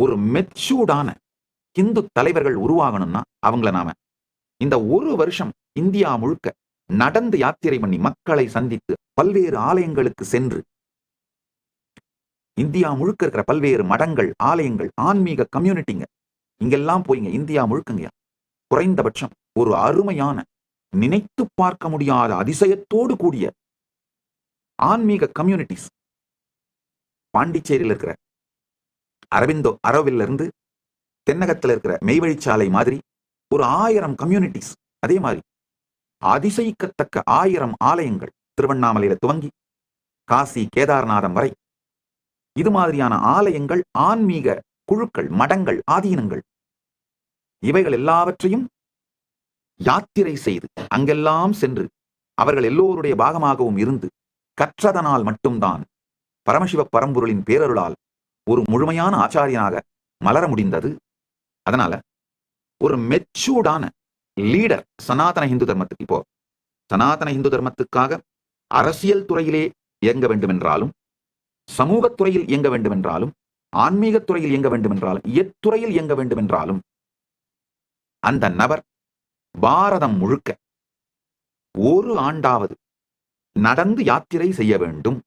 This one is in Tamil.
ஒரு மெச்சூர்டான இந்து தலைவர்கள் உருவாகணும்னா அவங்கள நாம இந்த ஒரு வருஷம் இந்தியா முழுக்க நடந்து யாத்திரை பண்ணி மக்களை சந்தித்து பல்வேறு ஆலயங்களுக்கு சென்று இந்தியா முழுக்க இருக்கிற பல்வேறு மடங்கள், ஆலயங்கள், ஆன்மீக கம்யூனிட்டிங்க இங்கெல்லாம் போய்ங்க இந்தியா முழுக்கங்க குறைந்தபட்சம் ஒரு அருமையான நினைத்து பார்க்க முடியாத அதிசயத்தோடு கூடிய ஆன்மீக கம்யூனிட்டிஸ் பாண்டிச்சேரியில் இருக்கிற அரவிந்தோ அரவில்ல இருந்து தென்னகத்தில் இருக்கிற மெய்வழிச்சாலை மாதிரி ஒரு 1000 கம்யூனிட்டிஸ், அதே மாதிரி அதிசயிக்கத்தக்க 1000 ஆலயங்கள் திருவண்ணாமலையில துவங்கி காசி கேதார்நாதம் வரை இது மாதிரியான ஆலயங்கள், ஆன்மீக குழுக்கள், மடங்கள், ஆதீனங்கள் இவைகள் எல்லாவற்றையும் யாத்திரை செய்து அங்கெல்லாம் சென்று அவர்கள் எல்லோருடைய பாகமாகவும் இருந்து கற்றதனால் மட்டும்தான் பரமசிவ பரம்பொருளின் பேரருளால் ஒரு முழுமையான ஆச்சாரியனாக மலர முடிந்தது. அதனால ஒரு மெச்சூர்டான லீடர் சனாதன இந்து தர்மத்துக்கு, இப்போ சனாதன இந்து தர்மத்துக்காக அரசியல் துறையிலே இயங்க வேண்டும் என்றாலும், சமூகத்துறையில் இயங்க வேண்டும் என்றாலும், ஆன்மீகத் துறையில் இயங்க வேண்டும் என்றாலும், எத்துறையில் இயங்க வேண்டும் என்றாலும் அந்த நபர் பாரதம் முழுக்க ஒரு ஆண்டாவது நடந்து யாத்திரை செய்ய வேண்டும்.